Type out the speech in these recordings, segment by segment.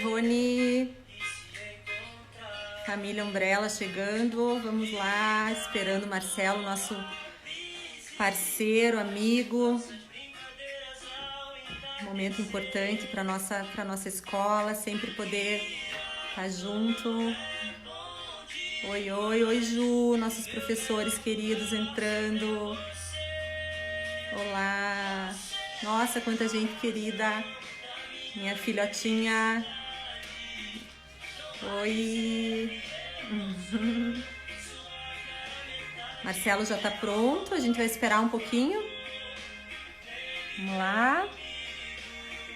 Ivone. Família Umbrella chegando. Vamos lá, esperando o Marcelo, nosso parceiro, amigo. Momento importante para nossa escola, sempre poder estar junto. Oi, oi, oi, Ju, nossos professores queridos entrando. Olá. Nossa, quanta gente querida. Minha filhotinha. Oi. Marcelo já tá pronto, a gente vai esperar um pouquinho. Vamos lá.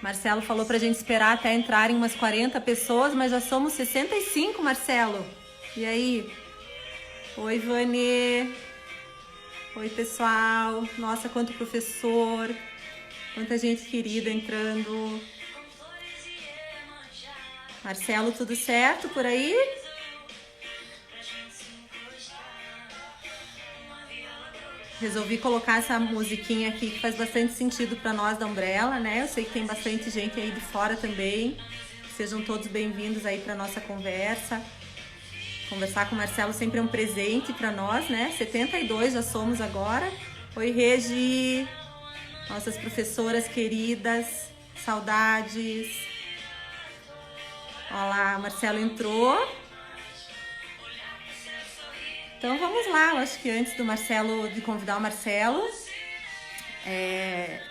Marcelo falou pra gente esperar até entrarem umas 40 pessoas, mas já somos 65, Marcelo. E aí? Oi, Vani. Oi, pessoal. Nossa, quanto professor. Quanta gente querida entrando. Marcelo, tudo certo por aí? Resolvi colocar essa musiquinha aqui que faz bastante sentido para nós da Umbrella, né? Eu sei que tem bastante gente aí de fora também. Sejam todos bem-vindos aí para nossa conversa. Conversar com o Marcelo sempre é um presente para nós, né? 72 já somos agora. Oi, Regi. Nossas professoras queridas. Saudades. Olha lá, o Marcelo entrou. Então vamos lá, eu acho que antes de convidar o Marcelo,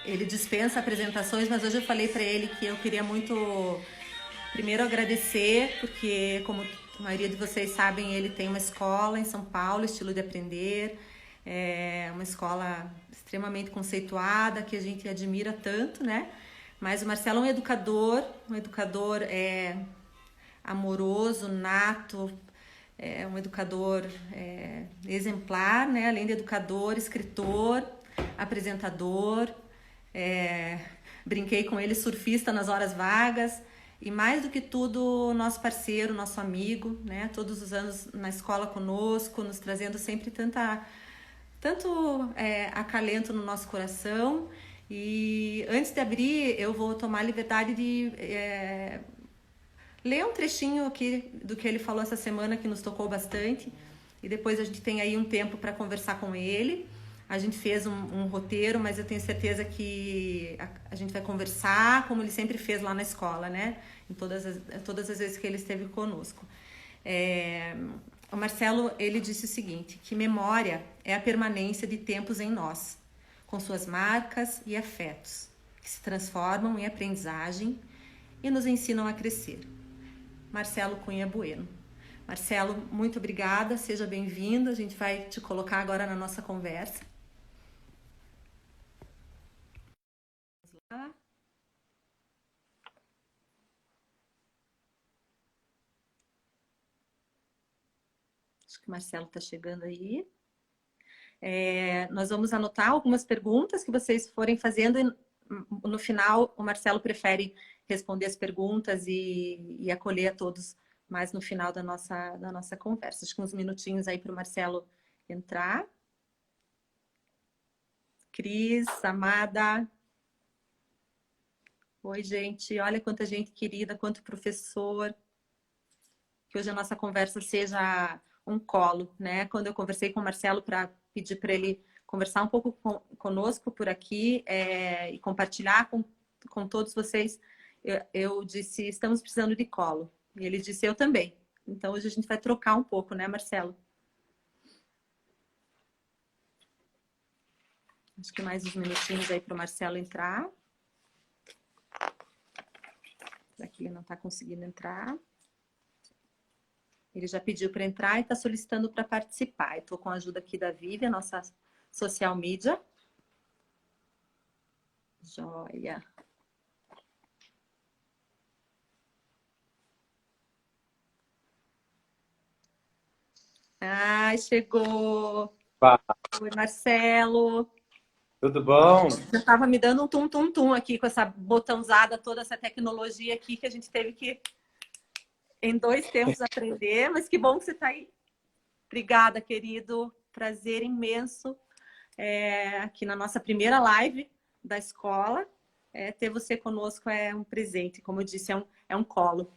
ele dispensa apresentações, mas hoje eu falei para ele que eu queria muito primeiro agradecer, porque como a maioria de vocês sabem, ele tem uma escola em São Paulo, Estilo de Aprender, uma escola extremamente conceituada, que a gente admira tanto, né? Mas o Marcelo é um educador amoroso, nato, um educador exemplar, né? Além de educador, escritor, apresentador, brinquei com ele, surfista nas horas vagas e mais do que tudo, nosso parceiro, nosso amigo, né? Todos os anos na escola conosco, nos trazendo sempre tanto acalento no nosso coração. E antes de abrir, eu vou tomar a liberdade de ler um trechinho aqui do que ele falou essa semana que nos tocou bastante e depois a gente tem aí um tempo para conversar com ele. A gente fez um roteiro, mas eu tenho certeza que a gente vai conversar como ele sempre fez lá na escola, né? Em todas as vezes que ele esteve conosco. O Marcelo, ele disse o seguinte, que memória é a permanência de tempos em nós, com suas marcas e afetos, que se transformam em aprendizagem e nos ensinam a crescer. Marcelo Cunha Bueno. Marcelo, muito obrigada, seja bem-vindo. A gente vai te colocar agora na nossa conversa. Vamos lá. Acho que o Marcelo está chegando aí. Nós vamos anotar algumas perguntas que vocês forem fazendo e no final o Marcelo prefere responder as perguntas e acolher a todos mais no final da nossa conversa. Acho que uns minutinhos aí para o Marcelo entrar. Cris, amada. Oi, gente. Olha quanta gente querida, quanto professor. Que hoje a nossa conversa seja um colo, né? Quando eu conversei com o Marcelo para pedir para ele conversar um pouco conosco por aqui e compartilhar com todos vocês, eu disse, estamos precisando de colo. E ele disse, eu também. Então hoje a gente vai trocar um pouco, né, Marcelo? Acho que mais uns minutinhos aí para o Marcelo entrar. Aqui ele não está conseguindo entrar. Ele já pediu para entrar e está solicitando para participar. Estou com a ajuda aqui da Vivi, a nossa social media. Joia. Ai, chegou. Pá, Oi, Marcelo. tudo bom? Já estava me dando um tum-tum-tum aqui com essa botãozada, toda essa tecnologia aqui que a gente teve que, em 2 tempos, aprender. Mas que bom que você está aí. Obrigada, querido. Prazer imenso aqui na nossa primeira live da escola. Ter você conosco é um presente. Como eu disse, é um colo.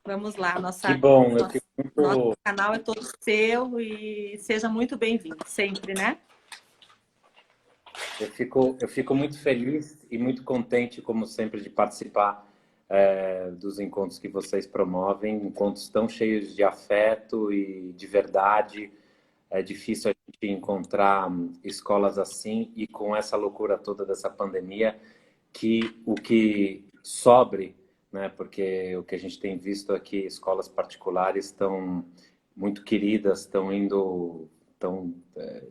Vamos lá, Que bom, eu fico nosso muito, canal é todo seu e seja muito bem-vindo, sempre, né? eu fico muito feliz e muito contente, como sempre, de participar dos encontros que vocês promovem, encontros tão cheios de afeto e de verdade. É difícil a gente encontrar escolas assim e com essa loucura toda dessa pandemia, que o que sobre, né? Porque o que a gente tem visto aqui, escolas particulares estão muito queridas, estão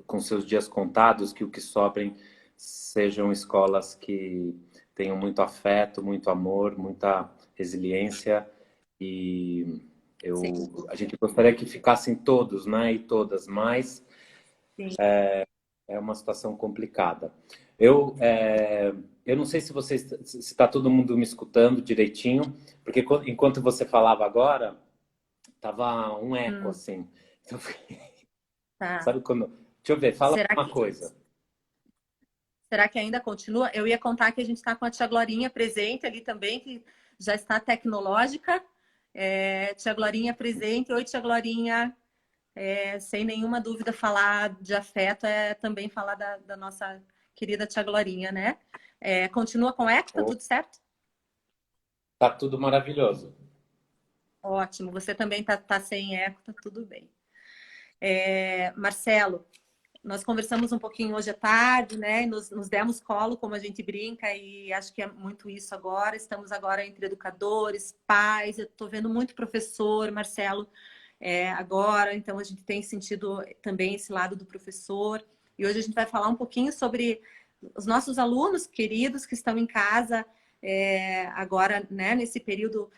com seus dias contados, que o que sobrem sejam escolas que tenham muito afeto, muito amor, muita resiliência e Sim, a gente gostaria que ficassem todos, né, e todas, mas sim. é uma situação complicada. Eu, é, eu não sei se você se está todo mundo me escutando direitinho, porque enquanto você falava agora, tava um eco Hum, assim. Então, tá. sabe quando? Deixa eu ver, fala Será uma que, coisa. será que ainda continua? Eu ia contar que a gente está com a tia Glorinha presente ali também, que já está tecnológica. Tia Glorinha presente. Oi, tia Glorinha. Sem nenhuma dúvida, falar de afeto é também falar da nossa querida tia Glorinha, né? Continua com eco, tá Oh, tudo certo? tá tudo maravilhoso. Ótimo, você também tá sem eco, tá tudo bem. Marcelo, nós conversamos um pouquinho hoje à tarde, né? E nos demos colo, como a gente brinca, e acho que é muito isso agora. Estamos agora entre educadores, pais, eu estou vendo muito professor, Marcelo, agora, então a gente tem sentido também esse lado do professor. E hoje a gente vai falar um pouquinho sobre os nossos alunos queridos que estão em casa agora, né, nesse período,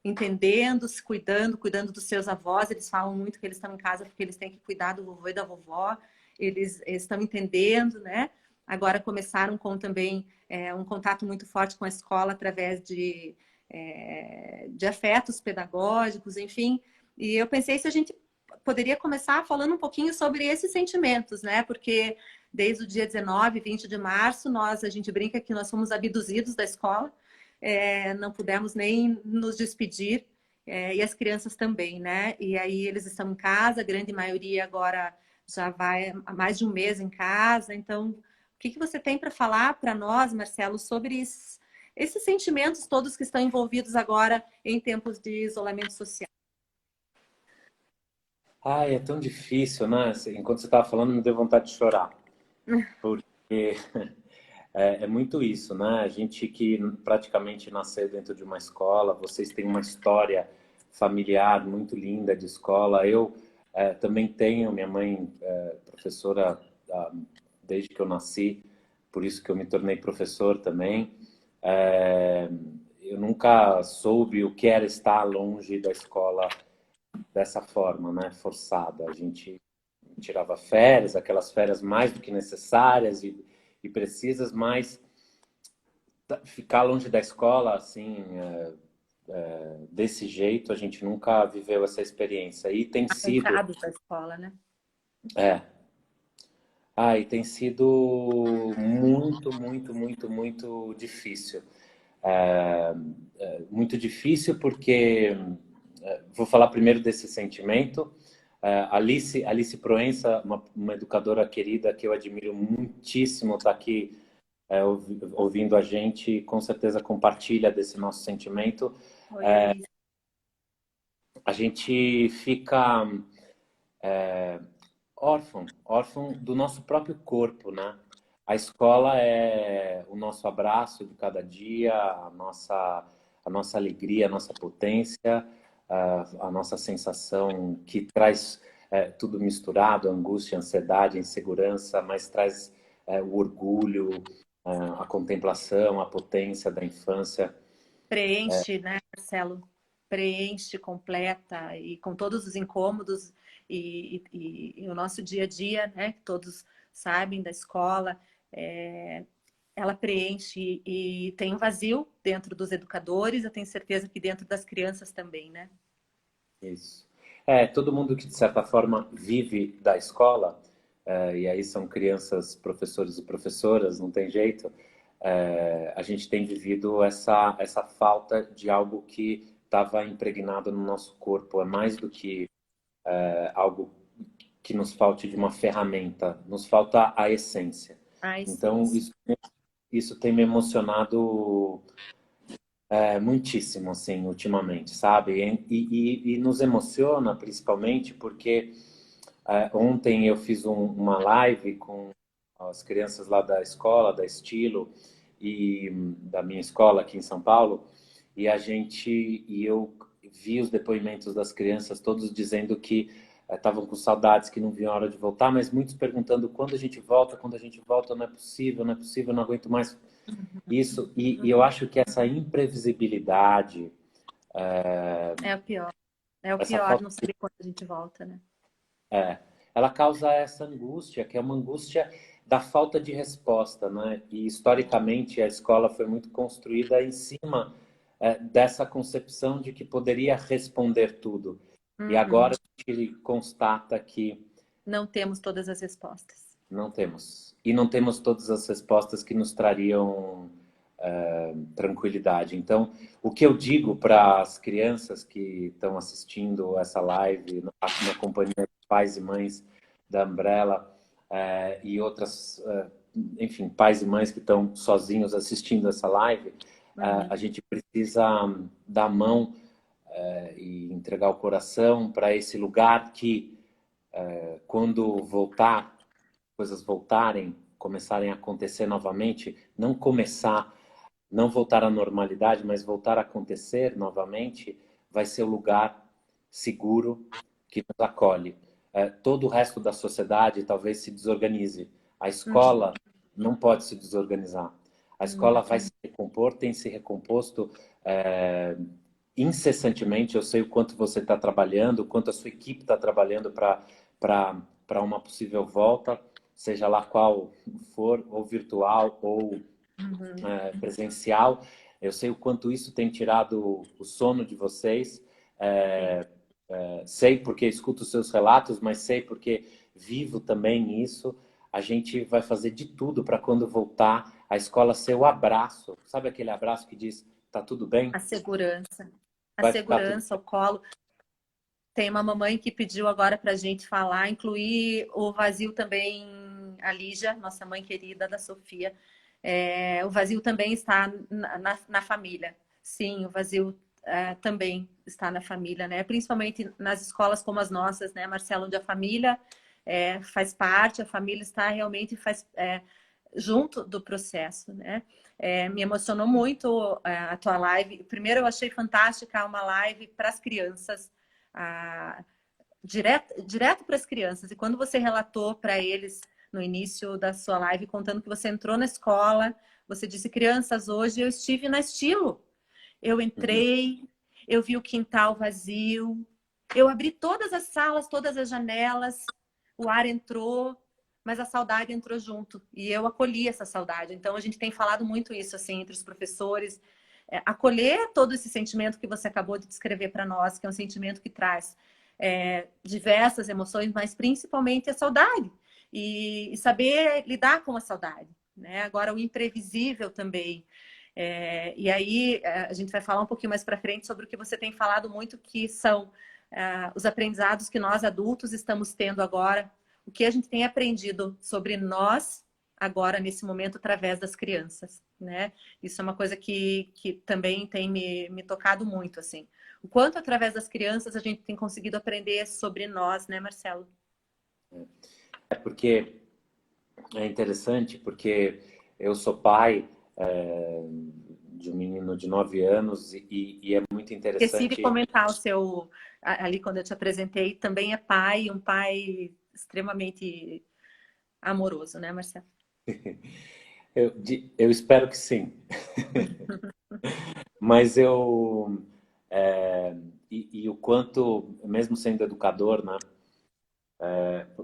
entendendo, se cuidando, cuidando dos seus avós. Eles falam muito que eles estão em casa porque eles têm que cuidar do vovô e da vovó. Eles estão entendendo, né? Agora começaram com também um contato muito forte com a escola através de afetos pedagógicos, enfim. E eu pensei se a gente poderia começar falando um pouquinho sobre esses sentimentos, né? Porque desde o dia 19, 20 de março, a gente brinca que nós fomos abduzidos da escola, não pudemos nem nos despedir, e as crianças também, né? E aí eles estão em casa, a grande maioria agora já vai há mais de um mês em casa. Então, o que você tem para falar para nós, Marcelo, sobre esses sentimentos todos que estão envolvidos agora em tempos de isolamento social? Ai, é tão difícil, né? Enquanto você estava falando, me deu vontade de chorar. Porque é muito isso, né? A gente que praticamente nasceu dentro de uma escola, vocês têm uma história familiar muito linda de escola. Eu também tenho, minha mãe professora desde que eu nasci, por isso que eu me tornei professor também. É, eu nunca soube o que era estar longe da escola dessa forma, né? Forçada. A gente tirava férias, aquelas férias mais do que necessárias e precisas, mas ficar longe da escola, assim, desse jeito, a gente nunca viveu essa experiência. E tem sido, Arrancados da escola, né? é, e tem sido muito, muito, muito, muito difícil. É, muito difícil porque, vou falar primeiro desse sentimento. Alice Proença, uma educadora querida que eu admiro muitíssimo, está aqui ouvindo a gente, com certeza compartilha desse nosso sentimento. Oi, Alice. A gente fica órfão do nosso próprio corpo, né? A escola é o nosso abraço de cada dia, a nossa alegria, a nossa potência, a nossa sensação que traz tudo misturado, angústia, ansiedade, insegurança, mas traz o orgulho, a contemplação, a potência da infância. Preenche, né, Marcelo? Preenche, completa, e com todos os incômodos e o nosso dia a dia, né? Que todos sabem da escola, ela preenche e tem um vazio dentro dos educadores, eu tenho certeza que dentro das crianças também, né? Isso. Todo mundo que, de certa forma, vive da escola, e aí são crianças, professores e professoras, não tem jeito, a gente tem vivido essa falta de algo que estava impregnado no nosso corpo. É mais do que algo que nos falte de uma ferramenta, nos falta a essência. Então, isso tem me emocionado muitíssimo, assim, ultimamente, sabe? E nos emociona, principalmente, porque ontem eu fiz uma live com as crianças lá da escola, da Estilo, e da minha escola aqui em São Paulo, e eu vi os depoimentos das crianças todos dizendo que estavam com saudades, que não viam a hora de voltar, mas muitos perguntando quando a gente volta, não é possível, não é possível, não aguento mais isso. E eu acho que essa imprevisibilidade, É o pior. É o essa pior falta não saber quando a gente volta, né? ela causa essa angústia, que é uma angústia da falta de resposta, né? E historicamente a escola foi muito construída em cima dessa concepção de que poderia responder tudo. E agora a gente constata que Não temos todas as respostas. não temos. E não temos todas as respostas que nos trariam tranquilidade. Então, o que eu digo para as crianças que estão assistindo essa live, na companhia de pais e mães da Umbrella, e outras, enfim, pais e mães que estão sozinhos assistindo essa live, a gente precisa dar a mão e entregar o coração para esse lugar que, quando voltar, coisas voltarem, começarem a acontecer novamente, não voltar à normalidade, mas voltar a acontecer novamente, vai ser o lugar seguro que nos acolhe. Todo o resto da sociedade talvez se desorganize. A escola não pode se desorganizar. A escola vai se recompor, tem se recomposto incessantemente. Eu sei o quanto você está trabalhando, o quanto a sua equipe está trabalhando para uma possível volta, seja lá qual for, ou virtual ou presencial. Eu sei o quanto isso tem tirado o sono de vocês. Sei porque escuto os seus relatos, mas sei porque vivo também isso. A gente vai fazer de tudo para, quando voltar, a escola ser o abraço. Sabe aquele abraço que diz, tá tudo bem? A segurança. A Vai ficar tudo segurança, o colo. Tem uma mamãe que pediu agora para a gente falar, incluir o vazio também, a Lígia, nossa mãe querida da Sofia. O vazio também está na família. Sim, o vazio também está na família, né? Principalmente nas escolas como as nossas, né, Marcelo, onde a família faz parte, a família está realmente junto do processo, né? Me emocionou muito a tua live. Primeiro, eu achei fantástica uma live para as crianças, direto para as crianças. E quando você relatou para eles no início da sua live, contando que você entrou na escola, você disse: crianças, hoje eu estive na Estilo. Eu entrei, eu vi o quintal vazio, eu abri todas as salas, todas as janelas, o ar entrou, mas a saudade entrou junto. E eu acolhi essa saudade. Então, a gente tem falado muito isso, assim, entre os professores. Acolher todo esse sentimento que você acabou de descrever para nós, que é um sentimento que traz diversas emoções, mas principalmente a saudade. E saber lidar com a saudade, né? Agora, o imprevisível também. E aí, a gente vai falar um pouquinho mais para frente sobre o que você tem falado muito, que são os aprendizados que nós adultos estamos tendo agora, o que a gente tem aprendido sobre nós agora, nesse momento, através das crianças, né? Isso é uma coisa que também tem me tocado muito, assim. O quanto, através das crianças, a gente tem conseguido aprender sobre nós, né, Marcelo? Porque é interessante, porque eu sou pai de um menino de 9 anos e é muito Esqueci de interessante. comentar o seu... Ali, quando eu te apresentei, também é pai, um pai extremamente amoroso, né, Marcelo? Eu espero que sim. Mas eu... e o quanto, mesmo sendo educador, né?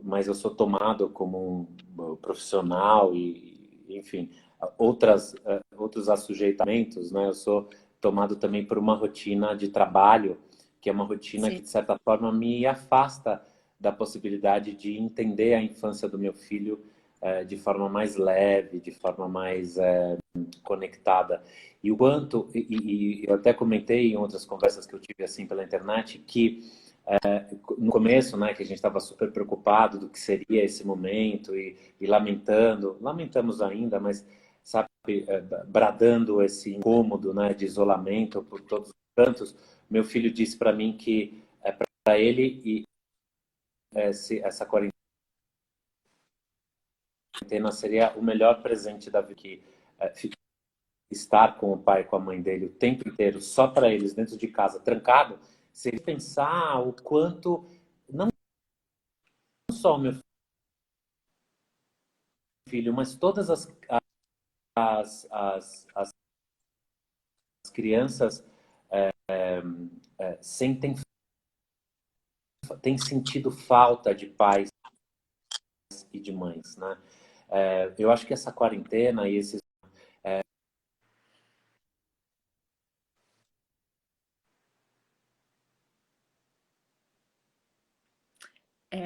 Mas eu sou tomado como um profissional e, enfim, outros assujeitamentos, né? Eu sou tomado também por uma rotina de trabalho, que é uma rotina Sim. que, de certa forma, me afasta da possibilidade de entender a infância do meu filho de forma mais leve, de forma mais conectada. E o quanto, e eu até comentei em outras conversas que eu tive assim pela internet, que no começo, né, que a gente estava super preocupado do que seria esse momento e lamentamos ainda, mas sabe, bradando esse incômodo, né, de isolamento por todos os cantos. Meu filho disse para mim que para ele e essa quarentena seria o melhor presente da vida, que estar com o pai e com a mãe dele o tempo inteiro, só para eles, dentro de casa, trancado, seria pensar o quanto, não só o meu filho, mas todas as crianças sentem, têm sentido falta de pais e de mães, né? Eu acho que essa quarentena e esses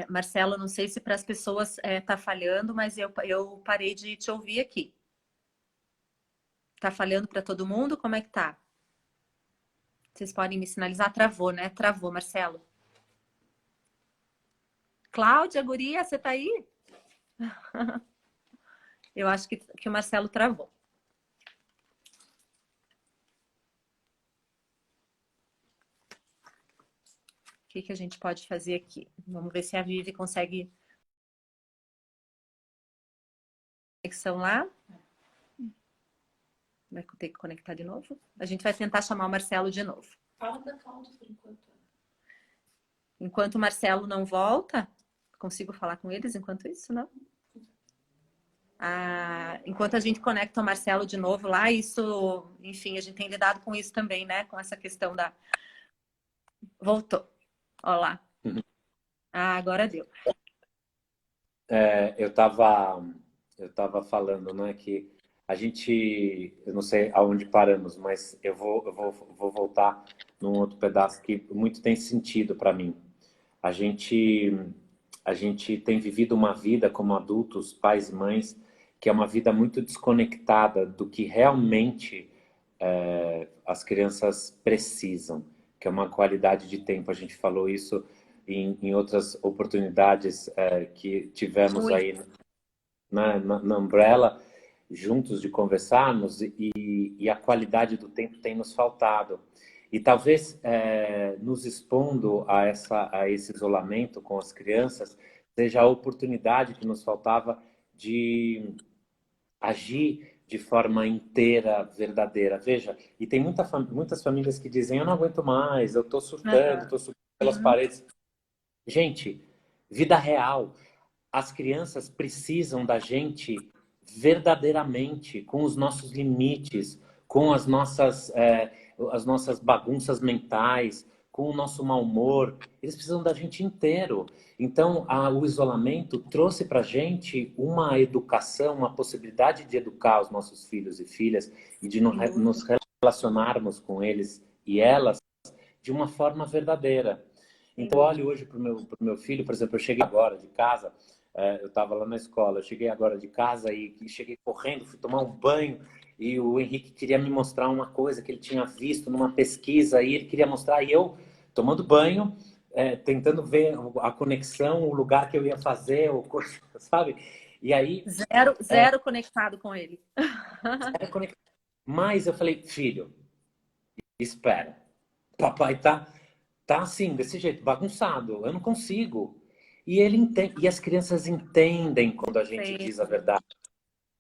Marcelo, não sei se para as pessoas tá falhando, mas eu parei de te ouvir aqui. Tá falhando para todo mundo? Como é que tá? Vocês podem me sinalizar? Travou, né? Travou, Marcelo. Cláudia, guria, você tá aí? Eu acho que o Marcelo travou. O que a gente pode fazer aqui? Vamos ver se a Vivi consegue conexão lá. Vai ter que conectar de novo? A gente vai tentar chamar o Marcelo de novo. Fala da Cláudia por enquanto. Enquanto o Marcelo não volta, consigo falar com eles enquanto isso, não? Enquanto a gente conecta o Marcelo de novo lá, isso, enfim, a gente tem lidado com isso também, né? Com essa questão da... Voltou. Olha lá. Agora deu. eu estava falando, né, que a gente, eu não sei aonde paramos, mas eu vou voltar num outro pedaço que muito tem sentido para mim. A gente tem vivido uma vida como adultos, pais e mães, que é uma vida muito desconectada do que realmente as crianças precisam, que é uma qualidade de tempo. A gente falou isso em outras oportunidades que tivemos aí na Umbrella, juntos de conversarmos, e a qualidade do tempo tem nos faltado. E talvez nos expondo a esse isolamento com as crianças seja a oportunidade que nos faltava de agir de forma inteira, verdadeira. Veja, e tem muitas famílias que dizem: eu não aguento mais, eu estou surtando, estou subindo pelas paredes. Gente, vida real. As crianças precisam da gente verdadeiramente, com os nossos limites, com as nossas bagunças mentais, com o nosso mau humor. Eles precisam da gente inteiro. Então, o isolamento trouxe para a gente uma educação, uma possibilidade de educar os nossos filhos e filhas e de nos relacionarmos com eles e elas de uma forma verdadeira. Então, olhe hoje para o meu filho, por exemplo, eu cheguei agora de casa, eu estava lá na escola, eu cheguei agora de casa e cheguei correndo, fui tomar um banho e o Henrique queria me mostrar uma coisa que ele tinha visto numa pesquisa e ele queria mostrar, e eu tomando banho, tentando ver a conexão, o lugar que eu ia fazer, ou coisa, sabe? E aí... Zero conectado com ele. Zero conectado. Mas eu falei: filho, espera, papai tá assim, desse jeito, bagunçado, eu não consigo. E ele entende, e as crianças entendem quando a gente diz a verdade.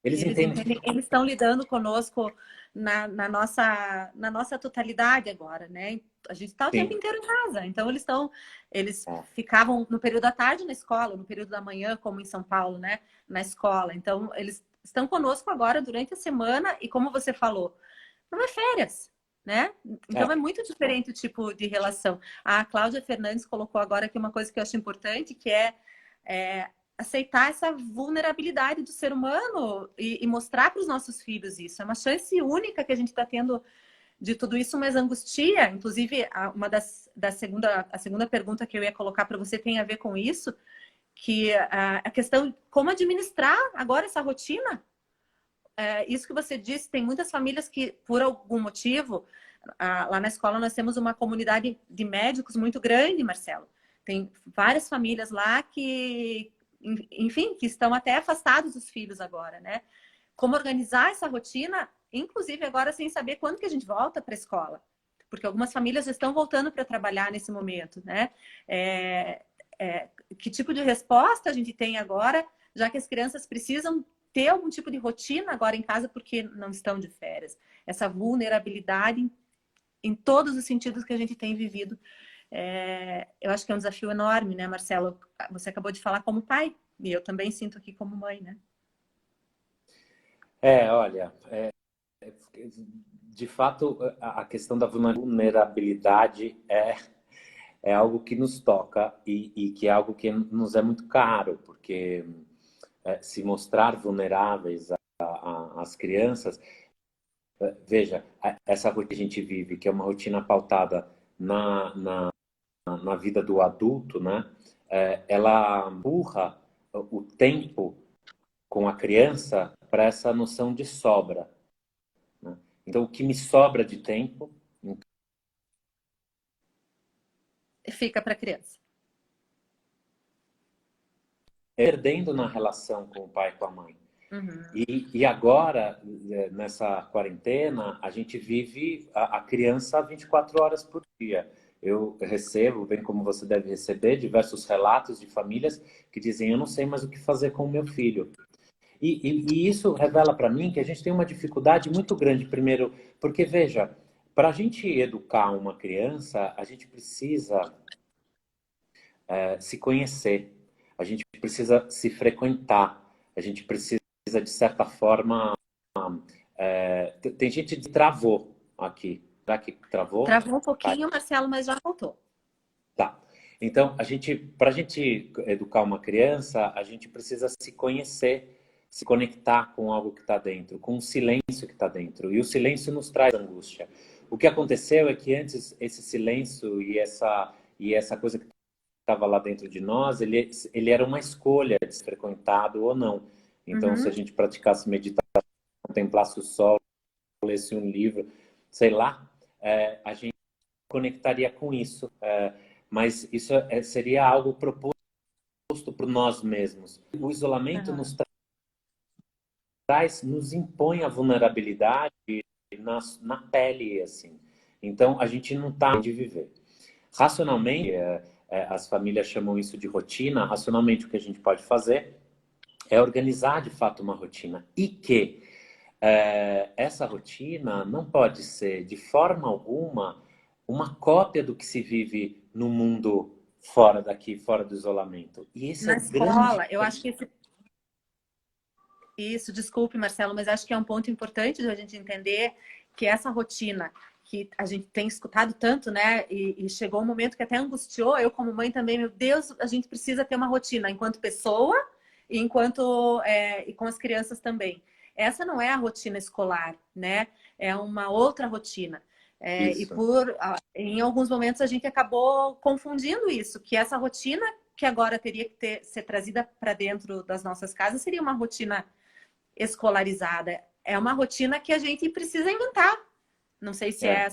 Eles entendem. Eles estão lidando conosco na nossa totalidade agora, né? A gente está o tempo inteiro em casa, então eles ficavam no período da tarde na escola, no período da manhã, como em São Paulo, né? Na escola. Então, eles estão conosco agora durante a semana e, como você falou, não é férias, né? Então é muito diferente o tipo de relação. A Cláudia Fernandes colocou agora aqui uma coisa que eu acho importante, que é aceitar essa vulnerabilidade do ser humano e mostrar para os nossos filhos isso. É uma chance única que a gente está tendo de tudo isso, mas angustia. Inclusive, a segunda pergunta que eu ia colocar para você tem a ver com isso, que a questão de como administrar agora essa rotina, isso que você disse, tem muitas famílias que, por algum motivo, lá na escola nós temos uma comunidade de médicos muito grande, Marcelo. Tem várias famílias lá que, enfim, que estão até afastados dos filhos agora, né? Como organizar essa rotina, inclusive agora sem saber quando que a gente volta para a escola. Porque algumas famílias já estão voltando para trabalhar nesse momento, né? Que tipo de resposta a gente tem agora, já que as crianças precisam ter algum tipo de rotina agora em casa porque não estão de férias. Essa vulnerabilidade em todos os sentidos que a gente tem vivido. Eu acho que é um desafio enorme, né, Marcelo? Você acabou de falar como pai, e eu também sinto aqui como mãe, né? Olha, de fato, a questão da vulnerabilidade é algo que nos toca e que é algo que nos é muito caro, porque se mostrar vulneráveis às crianças, veja, essa rotina que a gente vive, que é uma rotina pautada na vida do adulto, né? Ela empurra o tempo com a criança para essa noção de sobra, né? Então, o que me sobra de tempo Fica para a criança. perdendo na relação com o pai e com a mãe. Uhum. E agora, nessa quarentena, a gente vive a criança 24 horas por dia. Eu recebo, bem como você deve receber, diversos relatos de famílias que dizem: eu não sei mais o que fazer com o meu filho. E isso revela para mim que a gente tem uma dificuldade muito grande, primeiro, porque, veja, para a gente educar uma criança, a gente precisa se conhecer, a gente precisa se frequentar, a gente precisa, de certa forma... tem gente que travou aqui. Será que travou? Travou um pouquinho, Marcelo, mas já voltou. Tá. Então, para a gente educar uma criança, a gente precisa se conhecer, se conectar com algo que está dentro, com o silêncio que está dentro. E o silêncio nos traz angústia. O que aconteceu é que antes esse silêncio e essa coisa que estava lá dentro de nós, ele era uma escolha de ser frequentado ou não. Então, se a gente praticasse meditação, contemplasse o sol, lesse um livro, sei lá, a gente conectaria com isso. Mas isso seria algo proposto por nós mesmos. O isolamento nos traz, nos impõe a vulnerabilidade na pele, assim. Então, a gente não está de viver. Racionalmente, as famílias chamam isso de rotina. Racionalmente, o que a gente pode fazer é organizar, de fato, uma rotina. E que essa rotina não pode ser, de forma alguma, uma cópia do que se vive no mundo fora daqui, fora do isolamento. E esse Na é o escola, grande... eu acho que Isso, desculpe, Marcelo, mas acho que é um ponto importante de a gente entender que essa rotina que a gente tem escutado tanto, né? E chegou um momento que até angustiou, eu como mãe também, meu Deus, a gente precisa ter uma rotina enquanto pessoa e e com as crianças também. Essa não é a rotina escolar, né? É uma outra rotina. Em alguns momentos a gente acabou confundindo isso, que essa rotina que agora teria que ser trazida para dentro das nossas casas seria uma rotina escolarizada. É uma rotina que a gente precisa inventar. Não sei se é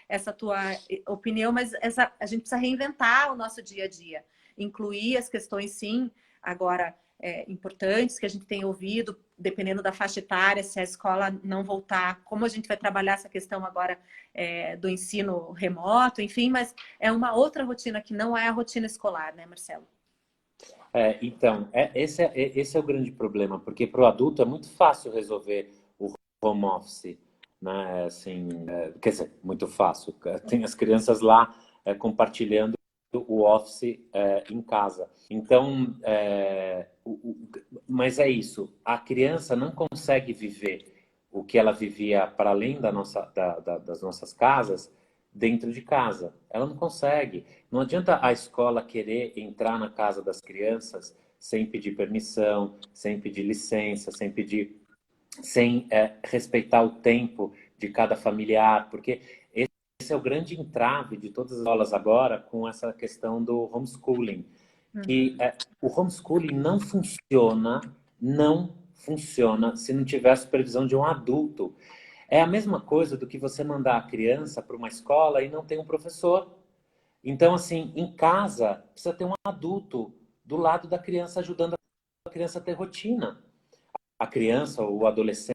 essa tua opinião, mas a gente precisa reinventar o nosso dia a dia. Incluir as questões, sim, agora importantes que a gente tem ouvido, dependendo da faixa etária, se a escola não voltar, como a gente vai trabalhar essa questão agora do ensino remoto, enfim, mas é uma outra rotina que não é a rotina escolar, né, Marcelo? Então, esse é o grande problema, porque para o adulto é muito fácil resolver o home office, né? Assim, quer dizer, muito fácil. Tem as crianças lá compartilhando o office em casa. Então, mas é isso. A criança não consegue viver o que ela vivia para além das nossas casas dentro de casa. Ela não consegue. Não adianta a escola querer entrar na casa das crianças sem pedir permissão, sem pedir licença, sem respeitar o tempo de cada familiar, porque esse é o grande entrave de todas as escolas agora com essa questão do homeschooling, que o homeschooling não funciona se não tiver a supervisão de um adulto. É a mesma coisa do que você mandar a criança para uma escola e não tem um professor. Então, assim, em casa, precisa ter um adulto do lado da criança, ajudando a criança a ter rotina. A criança, o adolescente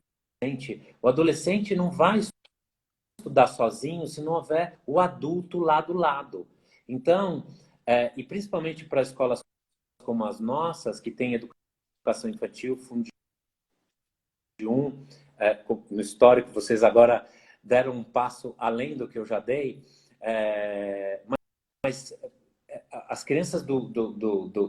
não vai estudar sozinho se não houver o adulto lá do lado. Então, e principalmente para escolas como as nossas, que têm educação infantil, Fundi 1, no histórico, vocês agora deram um passo além do que eu já dei, mas as crianças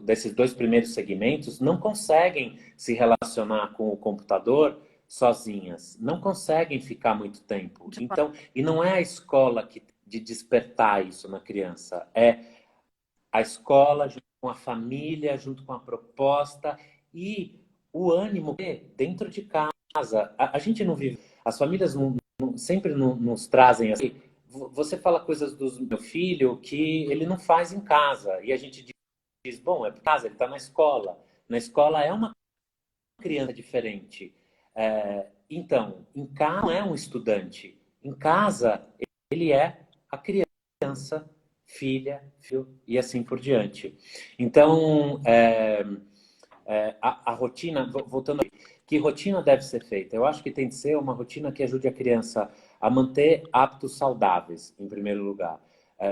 desses dois primeiros segmentos não conseguem se relacionar com o computador sozinhas, não conseguem ficar muito tempo. Então, e não é a escola de despertar isso na criança, é a escola junto com a família, junto com a proposta e o ânimo dentro de casa. A gente não vive, as famílias sempre nos trazem assim. Você fala coisas do meu filho que ele não faz em casa. E a gente diz, bom, é por casa, ele está na escola. Na escola é uma criança diferente. Então, em casa não é um estudante. Em casa, ele é a criança, filha, filho, e assim por diante. Então, a rotina, voltando aqui, que rotina deve ser feita? Eu acho que tem de ser uma rotina que ajude a criança a manter hábitos saudáveis, em primeiro lugar.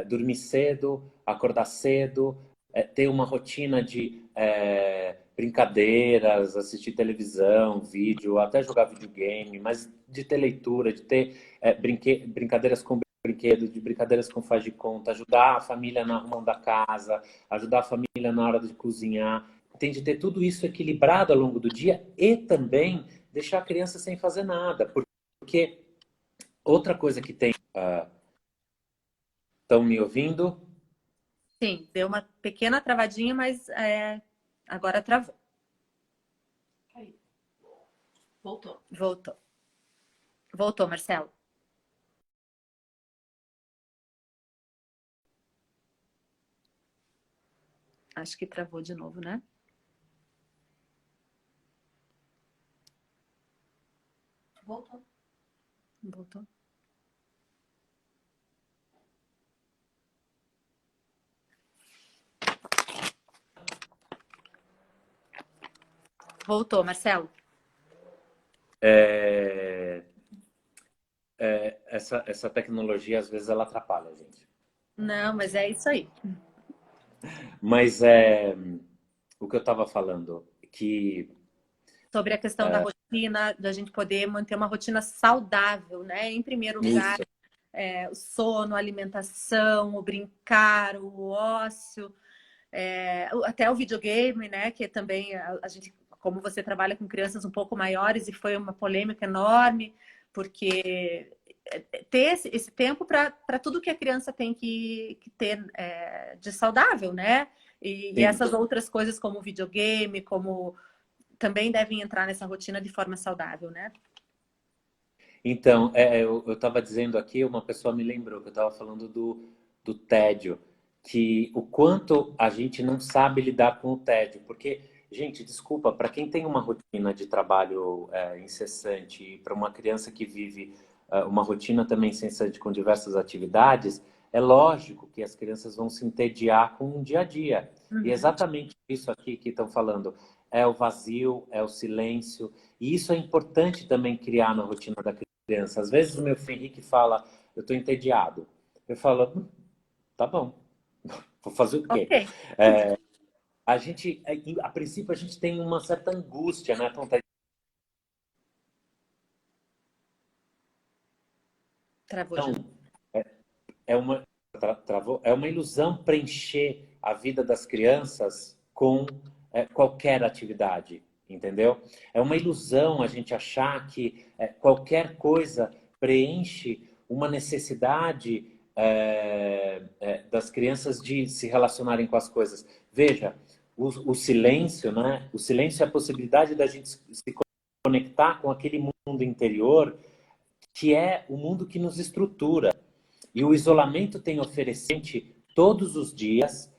Dormir cedo, acordar cedo, ter uma rotina de brincadeiras, assistir televisão, vídeo, até jogar videogame, mas de ter leitura, de ter brincadeiras com brinquedo, de brincadeiras com faz de conta, ajudar a família na arrumão da casa, ajudar a família na hora de cozinhar. Tem de ter tudo isso equilibrado ao longo do dia e também deixar a criança sem fazer nada. Porque outra coisa que tem... Estão me ouvindo? Sim, deu uma pequena travadinha, mas agora travou. Aí. Voltou. Voltou. Voltou, Marcelo. Acho que travou de novo, né? Voltou. Voltou. Voltou, Marcelo. Essa tecnologia, às vezes, ela atrapalha a gente. Não, mas é isso aí. Mas o que eu estava falando, que... Sobre a questão da rotina, da gente poder manter uma rotina saudável, né? Em primeiro lugar, o sono, a alimentação, o brincar, o ócio, até o videogame, né? Que também a gente, como você trabalha com crianças um pouco maiores, e foi uma polêmica enorme, porque ter esse tempo para tudo que a criança tem que ter de saudável, né? E essas outras coisas como videogame, como também devem entrar nessa rotina de forma saudável, né? Então, eu estava dizendo aqui, uma pessoa me lembrou que eu estava falando do tédio, que o quanto a gente não sabe lidar com o tédio, porque, gente, desculpa, para quem tem uma rotina de trabalho incessante e para uma criança que vive uma rotina também incessante com diversas atividades, é lógico que as crianças vão se entediar com o dia a dia. E é exatamente isso aqui que estão falando. É o vazio, é o silêncio. E isso é importante também criar na rotina da criança. Às vezes o meu filho Henrique fala, eu estou entediado. Eu falo, tá bom, vou fazer o quê? Ok. A gente, a princípio, a gente tem uma certa angústia, né? Travou Então, de novo. é uma ilusão preencher a vida das crianças com qualquer atividade, entendeu? É uma ilusão a gente achar que qualquer coisa preenche uma necessidade das crianças de se relacionarem com as coisas. Veja, o silêncio, né? O silêncio é a possibilidade da gente se conectar com aquele mundo interior que é o mundo que nos estrutura. E o isolamento tem oferecido todos os dias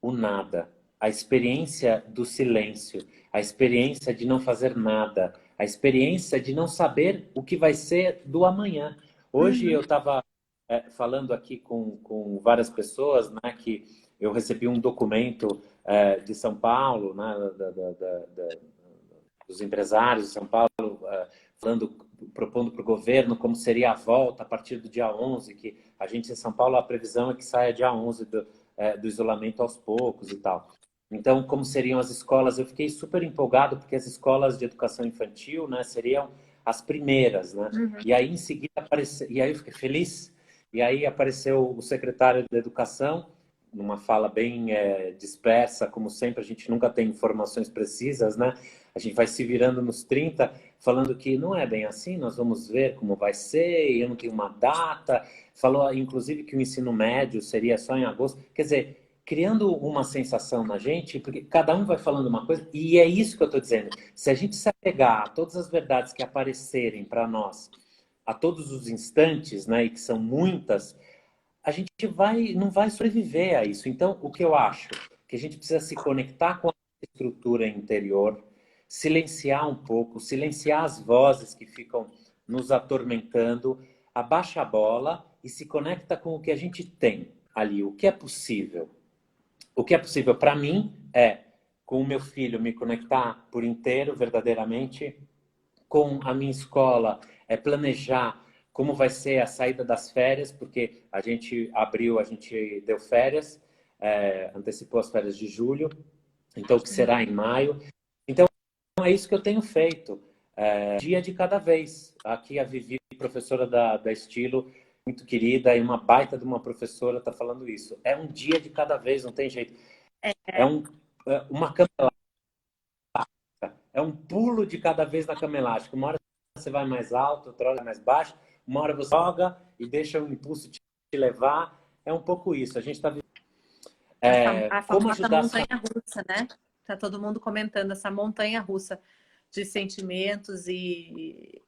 o nada. a experiência do silêncio, a experiência de não fazer nada, a experiência de não saber o que vai ser do amanhã. Hoje eu estava falando aqui com várias pessoas, né, que eu recebi um documento de São Paulo, né, dos empresários de São Paulo, propondo para o governo como seria a volta a partir do dia 11, que a gente em São Paulo, a previsão é que saia dia 11 do isolamento aos poucos e tal. Então, como seriam as escolas? Eu fiquei super empolgado, porque as escolas de educação infantil, né, seriam as primeiras, né? E aí, em seguida, apareceu... E aí eu fiquei feliz. E aí apareceu o secretário da Educação, numa fala bem dispersa, como sempre, a gente nunca tem informações precisas, né? A gente vai se virando nos 30, falando que não é bem assim, nós vamos ver como vai ser, eu não tenho uma data. Falou, inclusive, que o ensino médio seria só em agosto. Quer dizer, criando uma sensação na gente, porque cada um vai falando uma coisa, e é isso que eu estou dizendo. Se a gente se apegar a todas as verdades que aparecerem para nós, a todos os instantes, né, e que são muitas, a gente não vai sobreviver a isso. Então, o que eu acho? Que a gente precisa se conectar com a estrutura interior, silenciar um pouco, silenciar as vozes que ficam nos atormentando, abaixa a bola e se conecta com o que a gente tem ali, o que é possível. O que é possível para mim é, com o meu filho, me conectar por inteiro, verdadeiramente, com a minha escola, planejar como vai ser a saída das férias, porque a gente deu férias, antecipou as férias de julho, então o que será em maio. Então é isso que eu tenho feito, dia de cada vez. Aqui a Vivi, professora da Estilo, muito querida, e uma baita de uma professora está falando isso. É um dia de cada vez, não tem jeito. Uma cama elástica, é um pulo de cada vez na cama elástica. Uma hora você vai mais alto, outra hora mais baixo, uma hora você joga e deixa o impulso te levar. É um pouco isso. A gente está A como famosa ajudar montanha-russa, né? Tá todo mundo comentando essa montanha-russa de sentimentos e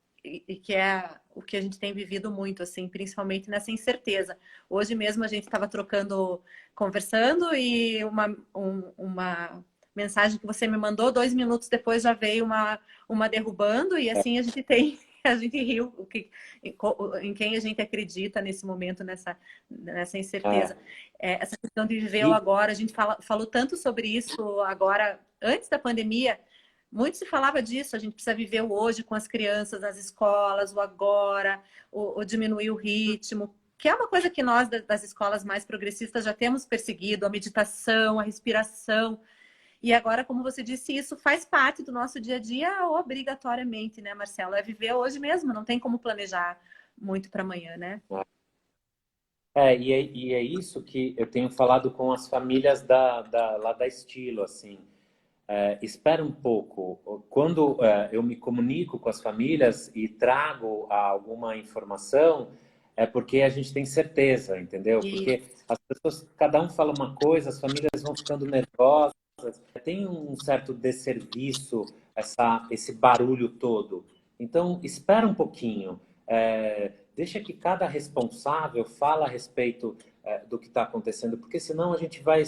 que é o que a gente tem vivido muito, assim, principalmente nessa incerteza. Hoje mesmo a gente estava conversando e uma mensagem que você me mandou, 2 minutos depois já veio uma derrubando e assim a gente riu em quem a gente acredita nesse momento, nessa incerteza. Essa questão de viver o agora, a gente falou tanto sobre isso agora, antes da pandemia. Muito se falava disso, a gente precisa viver o hoje com as crianças nas escolas, o agora, o diminuir o ritmo, que é uma coisa que nós das escolas mais progressistas já temos perseguido, a meditação, a respiração. E agora, como você disse, isso faz parte do nosso dia a dia obrigatoriamente, né, Marcelo? É viver hoje mesmo, não tem como planejar muito para amanhã, né? E é isso que eu tenho falado com as famílias lá da Estilo, assim. Espera um pouco. Quando eu me comunico com as famílias e trago alguma informação, é porque a gente tem certeza, entendeu? Porque as pessoas, cada um fala uma coisa, as famílias vão ficando nervosas, tem um certo desserviço, esse barulho todo. Então, espera um pouquinho. Deixa que cada responsável fala a respeito do que está acontecendo, porque senão a gente vai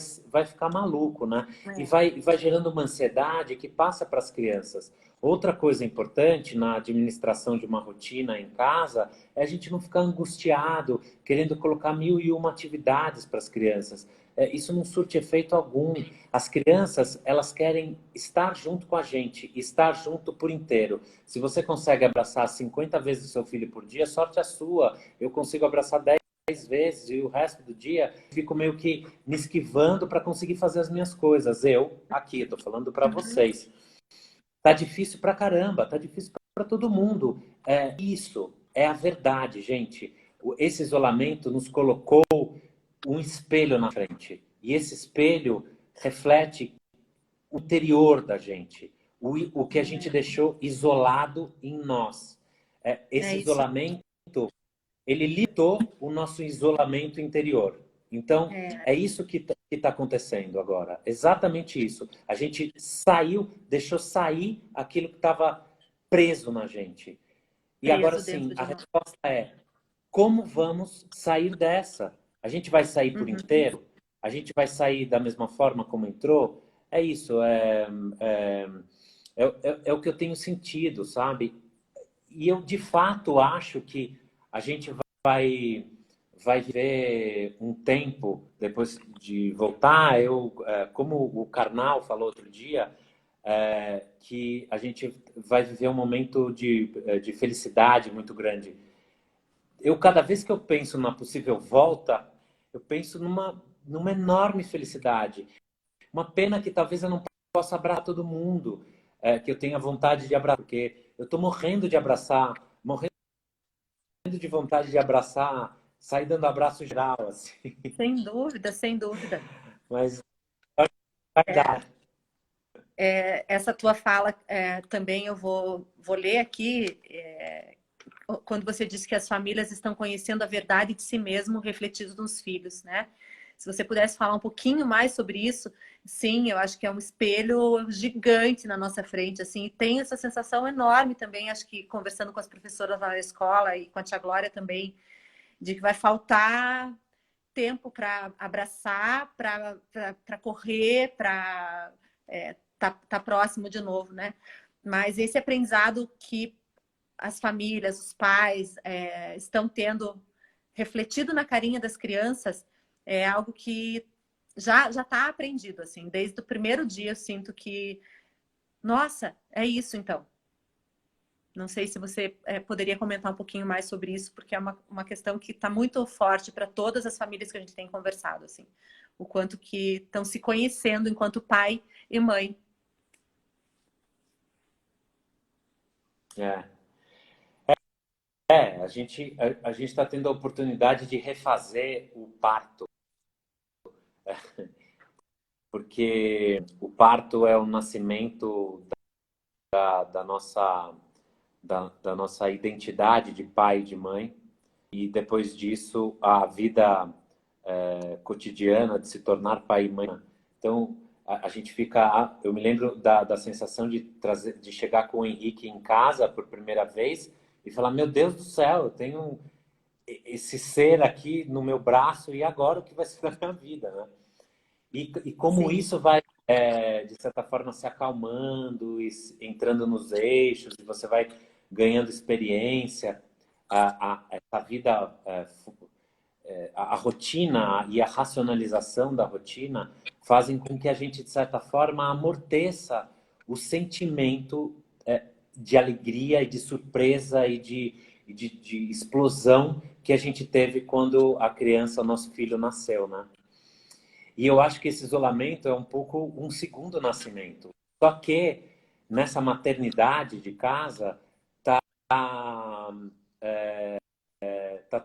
ficar maluco, né? E vai gerando uma ansiedade que passa para as crianças. Outra coisa importante na administração de uma rotina em casa é a gente não ficar angustiado, querendo colocar 1001 atividades para as crianças. Isso não surte efeito algum. As crianças, elas querem estar junto com a gente, estar junto por inteiro. Se você consegue abraçar 50 vezes o seu filho por dia, sorte a sua. Eu consigo abraçar 10 vezes e o resto do dia fico meio que me esquivando para conseguir fazer as minhas coisas. Eu, aqui, estou falando para vocês. Tá difícil pra caramba, tá difícil para todo mundo. Isso é a verdade, gente. Esse isolamento nos colocou um espelho na frente. E esse espelho reflete o interior da gente. O que a gente deixou isolado em nós. Esse isolamento, ele limitou o nosso isolamento interior. Então, é isso que está acontecendo agora. Exatamente isso. A gente deixou sair aquilo que estava preso na gente. E agora sim, a resposta é: como vamos sair dessa? A gente vai sair por inteiro? A gente vai sair da mesma forma como entrou? é isso, é o que eu tenho sentido, sabe? E eu, de fato, acho que a gente vai viver um tempo depois de voltar. Como o Karnal falou outro dia, que a gente vai viver um momento de felicidade muito grande. Cada vez que eu penso na possível volta, eu penso numa enorme felicidade. Uma pena que talvez eu não possa abraçar todo mundo, que eu tenha vontade de abraçar, porque eu estou morrendo de abraçar, morrendo de vontade de abraçar, sair dando abraço geral, assim. Sem dúvida, sem dúvida. Mas vai dar. Essa tua fala também eu vou ler aqui, quando você disse que as famílias estão conhecendo a verdade de si mesmo refletido nos filhos, né? Se você pudesse falar um pouquinho mais sobre isso, sim, eu acho que é um espelho gigante na nossa frente, assim, e tem essa sensação enorme também, acho que conversando com as professoras lá na escola e com a tia Glória também, de que vai faltar tempo para abraçar, para correr, para tá próximo de novo, né? Mas esse aprendizado que as famílias, os pais estão tendo refletido na carinha das crianças é algo que já está aprendido, assim. Desde o primeiro dia eu sinto que, nossa, é isso então. Não sei se você poderia comentar um pouquinho mais sobre isso, porque é uma questão que está muito forte para todas as famílias que a gente tem conversado, assim. O quanto que estão se conhecendo enquanto pai e mãe. É. A gente está tendo a oportunidade de refazer o parto, porque o parto é o nascimento da nossa identidade de pai e de mãe, e depois disso a vida cotidiana de se tornar pai e mãe. Então a gente fica, eu me lembro da sensação de chegar com o Henrique em casa por primeira vez e falar, meu Deus do céu, eu tenho esse ser aqui no meu braço, e agora o que vai ser da minha vida, né? E como Sim. isso vai, de certa forma, se acalmando e entrando nos eixos, e você vai ganhando experiência, essa vida, a rotina e a racionalização da rotina fazem com que a gente, de certa forma, amorteça o sentimento de alegria e de surpresa e de explosão que a gente teve quando a criança, nosso filho, nasceu, né? E eu acho que esse isolamento é um pouco um segundo nascimento. Só que nessa maternidade de casa tá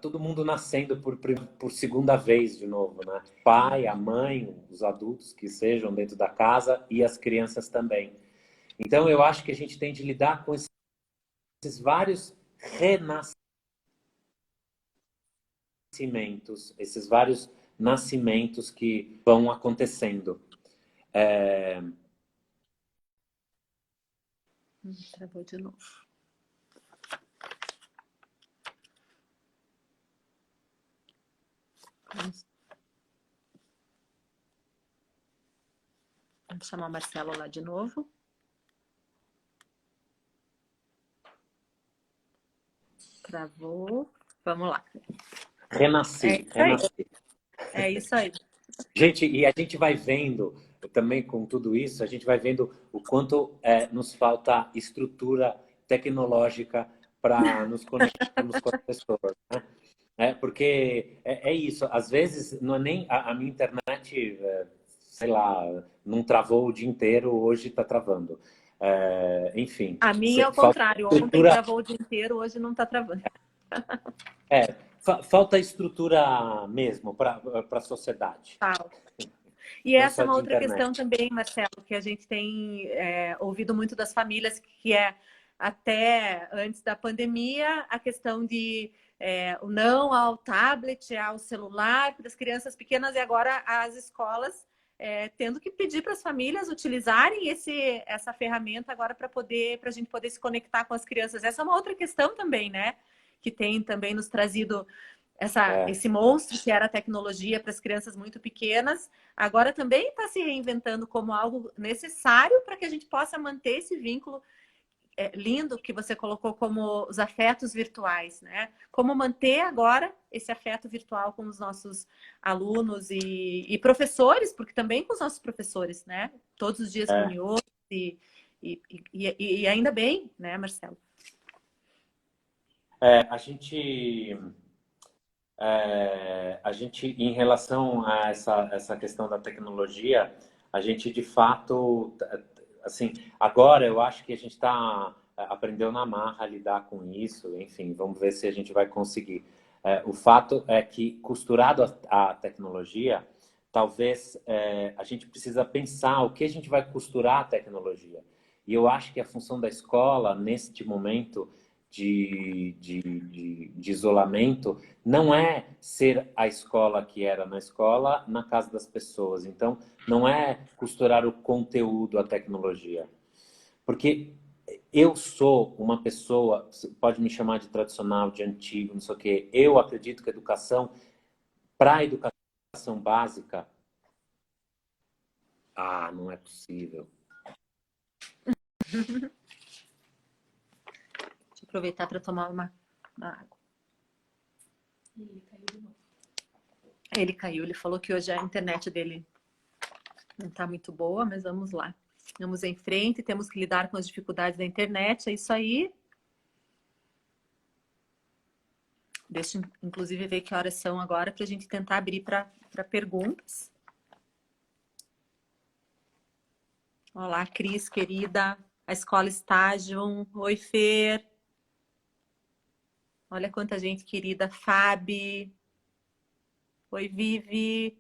todo mundo nascendo por segunda vez de novo, né? O pai, a mãe, os adultos que sejam dentro da casa e as crianças também. Então eu acho que a gente tem de lidar com esses vários renascimentos, esses vários nascimentos que vão acontecendo. Travou de novo. Vamos chamar o Marcelo lá de novo. Travou. Vamos lá. Renascer. É isso aí. Gente, e a gente vai vendo, também com tudo isso, a gente vai vendo o quanto nos falta estrutura tecnológica para nos conectarmos com as pessoas, né? Porque é isso, às vezes não é nem a minha internet, sei lá, não travou o dia inteiro, hoje está travando. Enfim, A minha é o falta contrário. Ontem estrutura, travou o dia inteiro, hoje não está travando. falta estrutura mesmo para a sociedade, E não essa é só uma de outra questão internet. também, Marcelo, que a gente tem ouvido muito das famílias, que é até antes da pandemia, a questão de o não ao tablet, ao celular para as crianças pequenas, e agora as escolas tendo que pedir para as famílias utilizarem essa ferramenta agora para a gente poder se conectar com as crianças. Essa é uma outra questão também, né? Que tem também nos trazido esse monstro que era a tecnologia para as crianças muito pequenas, agora também está se reinventando como algo necessário para que a gente possa manter esse vínculo lindo que você colocou como os afetos virtuais, né? Como manter agora esse afeto virtual com os nossos alunos e professores, porque também com os nossos professores, né? Todos os dias reuniões e ainda bem, né, Marcelo? A gente, em relação a essa questão da tecnologia, a gente de fato, assim, agora eu acho que a gente está aprendeu na marra a lidar com isso, enfim, vamos ver se a gente vai conseguir. O fato é que, costurado à tecnologia, talvez a gente precisa pensar o que a gente vai costurar à tecnologia. E eu acho que a função da escola, neste momento de isolamento, não é ser a escola que era na escola, na casa das pessoas. Então, não é costurar o conteúdo à tecnologia. Porque eu sou uma pessoa, pode me chamar de tradicional, de antigo, não sei o quê. Eu acredito que a educação, para a educação básica, não é possível. Deixa eu aproveitar para tomar uma água. Ele caiu de novo. Ele caiu, ele falou que hoje a internet dele não está muito boa, mas vamos lá. Vamos em frente, temos que lidar com as dificuldades da internet, é isso aí. Deixa, inclusive, ver que horas são agora para a gente tentar abrir para perguntas. Olá, Cris, querida. A escola estágio. Oi, Fer. Olha quanta gente querida. Fabi. Oi, Vivi.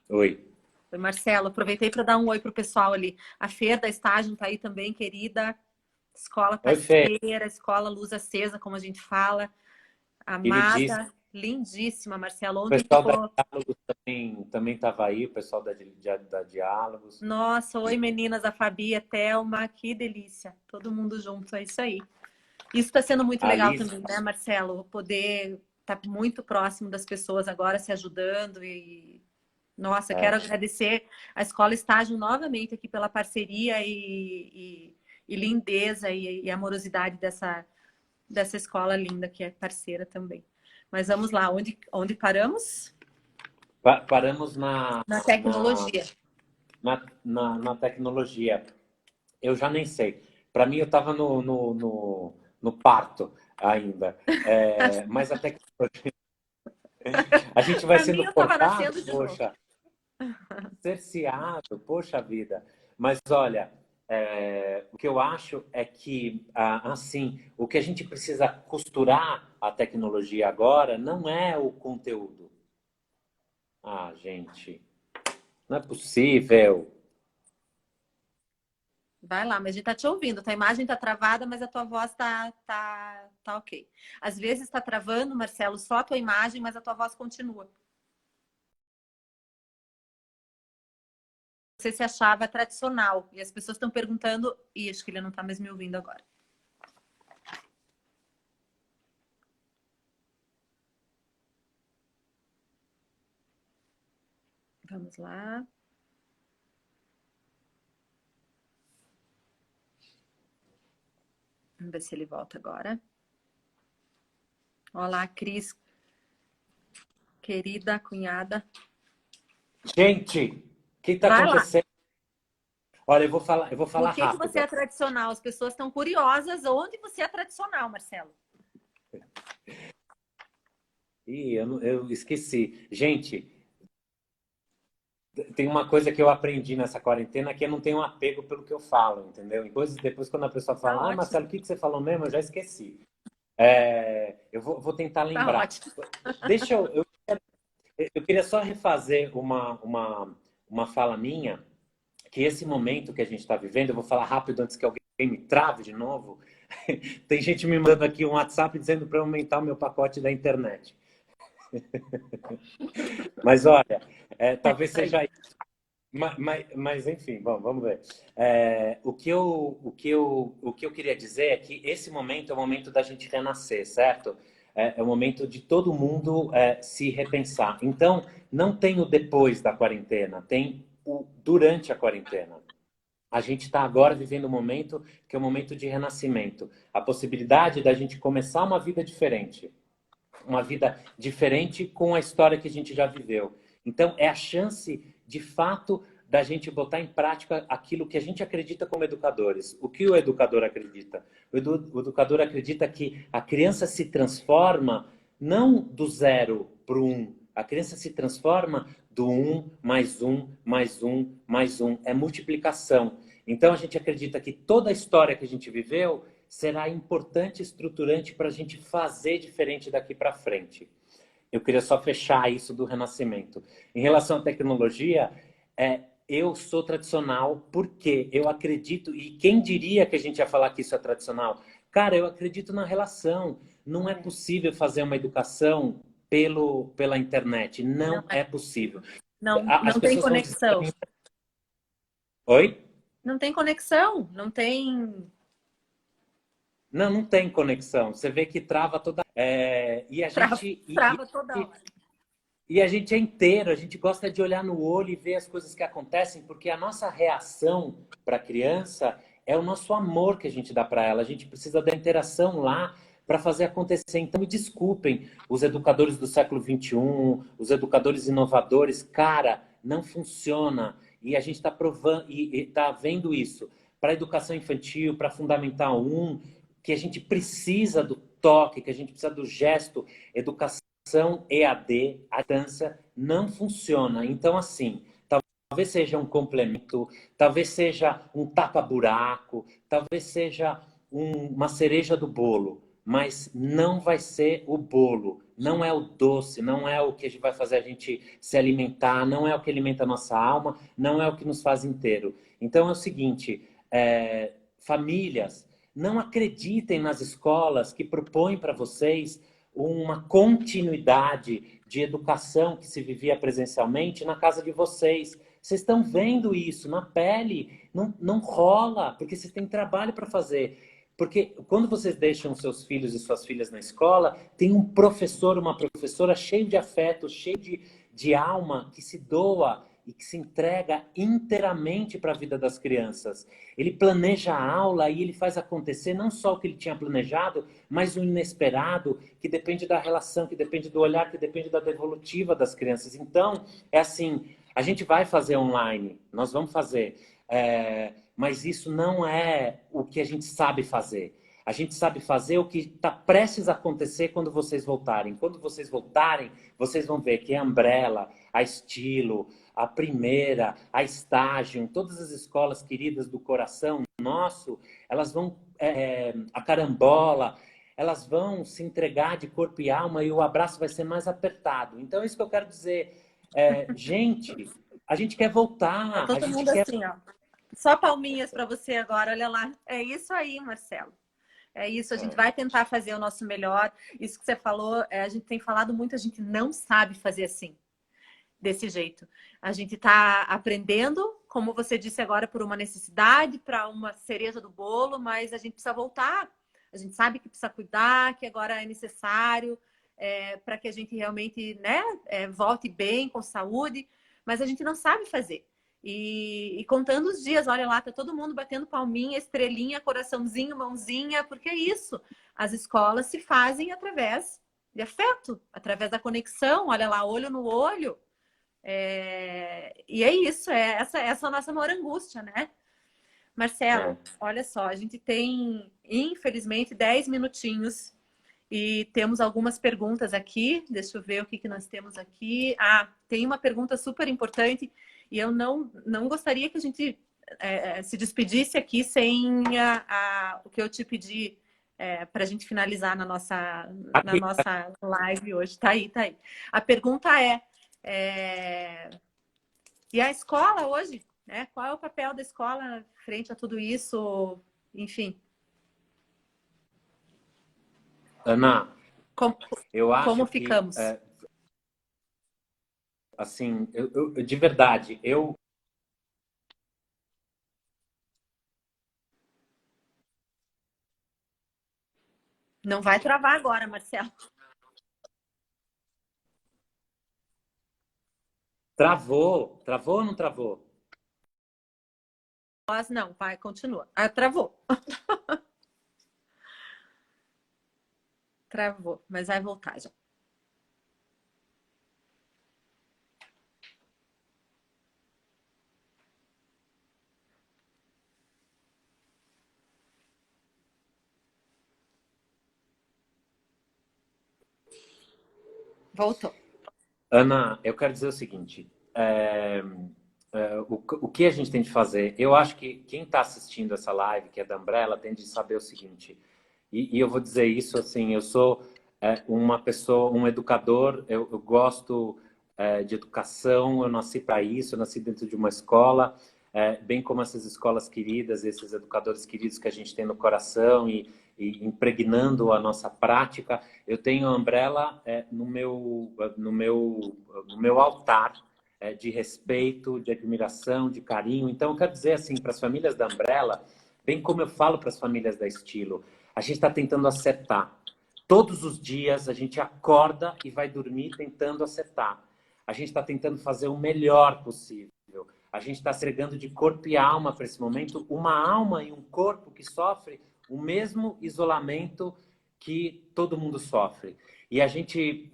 Oi. Oi, Marcelo. Aproveitei para dar um oi pro pessoal ali. A Fer da estágio tá aí também, querida. Escola parceira, escola luz acesa, como a gente fala. Amada, lindíssima, Marcelo. O Ontem pessoal ficou... da Diálogos também estava aí, o pessoal da Diálogos. Nossa, oi meninas, a Fabi, a Thelma, que delícia. Todo mundo junto, é isso aí. Isso está sendo muito legal também, né, Marcelo? Poder estar muito próximo das pessoas agora, se ajudando e... Nossa, quero agradecer a Escola Estágio novamente aqui pela parceria e lindeza e amorosidade dessa escola linda que é parceira também. Mas vamos lá, onde paramos? Paramos na tecnologia. Na tecnologia. Eu já nem sei. Para mim, eu estava no parto ainda. Mas a tecnologia... A gente vai sendo cortado, poxa. Cerceado, poxa vida. Mas olha, o que eu acho é que, assim, o que a gente precisa costurar a tecnologia agora não é o conteúdo. Gente, não é possível. Vai lá, mas a gente tá te ouvindo. Tua imagem tá travada, mas a tua voz tá ok. Às vezes tá travando, Marcelo, só a tua imagem, mas a tua voz continua. Você se achava tradicional. E as pessoas estão perguntando... Ih, acho que ele não tá mais me ouvindo agora. Vamos lá. Vamos ver se ele volta agora. Olá, Cris. Querida cunhada. Gente, o que está acontecendo? Olha, eu vou falar rápido. Por que você é tradicional? As pessoas estão curiosas. Onde você é tradicional, Marcelo? Eu esqueci. Gente, tem uma coisa que eu aprendi nessa quarentena, que eu não tenho apego pelo que eu falo, entendeu? Depois quando a pessoa fala, Marcelo, o que você falou mesmo? Eu já esqueci. Eu vou tentar lembrar. Deixa eu queria só refazer uma fala minha, que esse momento que a gente está vivendo, eu vou falar rápido antes que alguém me trave de novo. Tem gente me mandando aqui um WhatsApp dizendo para eu aumentar o meu pacote da internet. Mas olha, talvez seja isso. Mas enfim, vamos ver. O que eu queria dizer é que esse momento é o momento da gente renascer, certo? é o momento de todo mundo se repensar. Então, não tem o depois da quarentena, tem o durante a quarentena. A gente está agora vivendo um momento que é um momento de renascimento. A possibilidade da gente começar uma vida diferente. Uma vida diferente com a história que a gente já viveu. Então, é a chance, de fato, da gente botar em prática aquilo que a gente acredita como educadores. O que o educador acredita? O educador acredita que a criança se transforma não do 0 para o 1. A criança se transforma do 1 mais 1 mais 1 mais 1. É multiplicação. Então, a gente acredita que toda a história que a gente viveu será importante e estruturante para a gente fazer diferente daqui para frente. Eu queria só fechar isso do renascimento. Em relação à tecnologia, eu sou tradicional porque eu acredito, e quem diria que a gente ia falar que isso é tradicional? Cara, eu acredito na relação. Não é possível fazer uma educação pela internet. Não é possível. Não As tem pessoas vão dizer... conexão. Oi? Não tem conexão, não tem... Não, não tem conexão. Você vê que trava toda... e a gente... Trava toda hora. E a gente é inteiro, a gente gosta de olhar no olho e ver as coisas que acontecem, porque a nossa reação para a criança é o nosso amor que a gente dá para ela. A gente precisa da interação lá para fazer acontecer. Então, me desculpem, os educadores do século XXI, os educadores inovadores, cara, não funciona. E a gente está provando e está vendo isso. Para a educação infantil, para Fundamental 1, que a gente precisa do toque, que a gente precisa do gesto, educação EAD, a distância não funciona. Então, assim, talvez seja um complemento, talvez seja um tapa-buraco, talvez seja uma cereja do bolo, mas não vai ser o bolo, não é o doce, não é o que vai fazer a gente se alimentar, não é o que alimenta a nossa alma, não é o que nos faz inteiro. Então, é o seguinte, famílias, não acreditem nas escolas que propõem para vocês uma continuidade de educação que se vivia presencialmente na casa de vocês. Vocês estão vendo isso na pele, não rola, porque vocês têm trabalho para fazer. Porque quando vocês deixam seus filhos e suas filhas na escola, tem um professor, uma professora cheio de afeto, cheio de alma, que se doa e que se entrega inteiramente para a vida das crianças. Ele planeja a aula e ele faz acontecer não só o que ele tinha planejado, mas o inesperado, que depende da relação, que depende do olhar, que depende da devolutiva das crianças. Então, é assim, a gente vai fazer online, nós vamos fazer, mas isso não é o que a gente sabe fazer. A gente sabe fazer o que está prestes a acontecer quando vocês voltarem. Quando vocês voltarem, vocês vão ver que a Umbrella, a Estilo, a Primeira, a Estágio, todas as escolas queridas do coração nosso, elas vão, a Carambola, elas vão se entregar de corpo e alma e o abraço vai ser mais apertado. Então, é isso que eu quero dizer. Gente, a gente quer voltar. Todo mundo quer... assim, ó. Só palminhas para você agora, olha lá. É isso aí, Marcelo. É isso, a gente vai tentar fazer o nosso melhor. Isso que você falou, a gente tem falado muito, a gente não sabe fazer assim, desse jeito. A gente está aprendendo, como você disse agora, por uma necessidade, para uma cereja do bolo, mas a gente precisa voltar. A gente sabe que precisa cuidar, que agora é necessário para que a gente realmente, né, volte bem, com saúde, mas a gente não sabe fazer. E contando os dias, olha lá, tá todo mundo batendo palminha, estrelinha, coraçãozinho, mãozinha, porque é isso. As escolas se fazem através de afeto, através da conexão, olha lá, olho no olho. E é isso, essa é a nossa maior angústia, né? Marcelo, olha só, a gente tem, infelizmente, 10 minutinhos e temos algumas perguntas aqui. Deixa eu ver o que nós temos aqui. Tem uma pergunta super importante e eu não gostaria que a gente se despedisse aqui sem o que eu te pedi para a gente finalizar na nossa live hoje. Tá aí. A pergunta e a escola hoje, né? Qual é o papel da escola frente a tudo isso? Enfim. Ana, eu acho como ficamos? Assim, de verdade, Não vai travar agora, Marcelo. Travou. Travou ou não travou? Voz não, vai, continua. Ah, travou. Travou, mas vai voltar já. Voltou. Ana, eu quero dizer o seguinte: o que a gente tem de fazer? Eu acho que quem está assistindo essa live, que é da Umbrella, tem de saber o seguinte, e eu vou dizer isso assim: eu sou uma pessoa, um educador, eu gosto de educação, eu nasci para isso, eu nasci dentro de uma escola, bem como essas escolas queridas, esses educadores queridos que a gente tem no coração e impregnando a nossa prática. Eu tenho a Umbrella no meu altar de respeito, de admiração, de carinho. Então, eu quero dizer assim, para as famílias da Umbrella, bem como eu falo para as famílias da Estilo, a gente está tentando acertar. Todos os dias a gente acorda e vai dormir tentando acertar. A gente está tentando fazer o melhor possível. A gente está se entregando de corpo e alma para esse momento, uma alma e um corpo que sofre o mesmo isolamento que todo mundo sofre. E a gente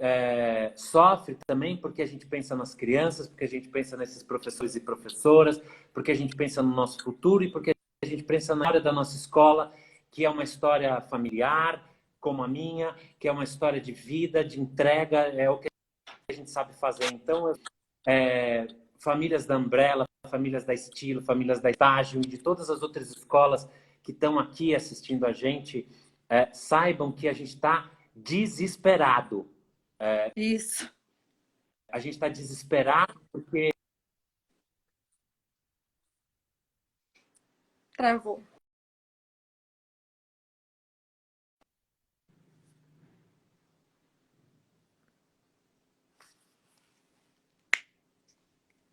sofre também porque a gente pensa nas crianças, porque a gente pensa nesses professores e professoras, porque a gente pensa no nosso futuro e porque a gente pensa na história da nossa escola, que é uma história familiar, como a minha, que é uma história de vida, de entrega, é o que a gente sabe fazer. Então, famílias da Umbrella, famílias da Estilo, famílias da Estágio e de todas as outras escolas que estão aqui assistindo a gente, saibam que a gente está desesperado. Isso. A gente está desesperado porque... Travou.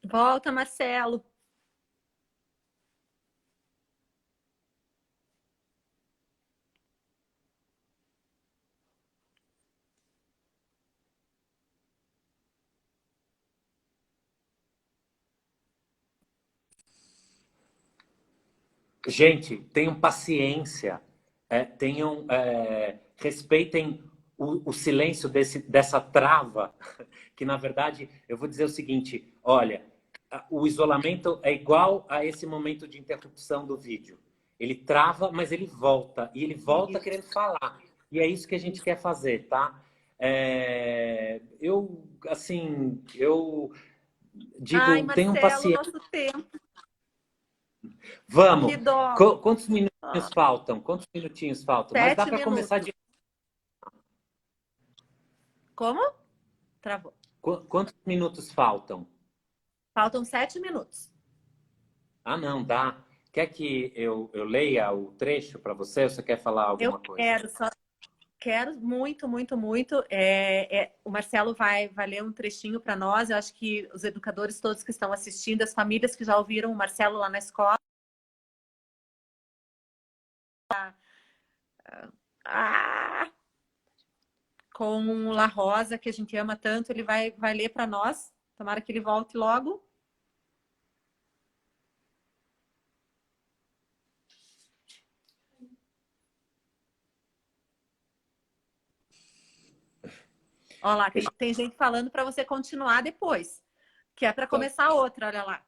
Volta, Marcelo. Gente, tenham paciência, respeitem o silêncio dessa trava, que na verdade, eu vou dizer o seguinte, olha, o isolamento é igual a esse momento de interrupção do vídeo. Ele trava, mas ele volta, e ele volta querendo falar. E é isso que a gente quer fazer, tá? Eu Ai, digo, tenham Marcelo, paciência. nosso tempo. Que Vamos. dó. Quantos minutinhos faltam? Quantos minutinhos faltam? Mas dá 7 para começar minutos. de... Como? Travou. Quantos minutos faltam? Faltam 7 minutos. Ah, não, dá. Quer que eu leia o trecho para você ou você quer falar Eu alguma coisa? quero, só quero muito, muito, muito. O Marcelo vai ler um trechinho para nós. Eu acho que os educadores todos que estão assistindo, as famílias que já ouviram o Marcelo lá na escola. Ah, com o La Rosa, que a gente ama tanto, ele vai ler para nós. Tomara que ele volte logo. Olha lá, tem gente falando para você continuar depois, que é para começar outra, olha lá.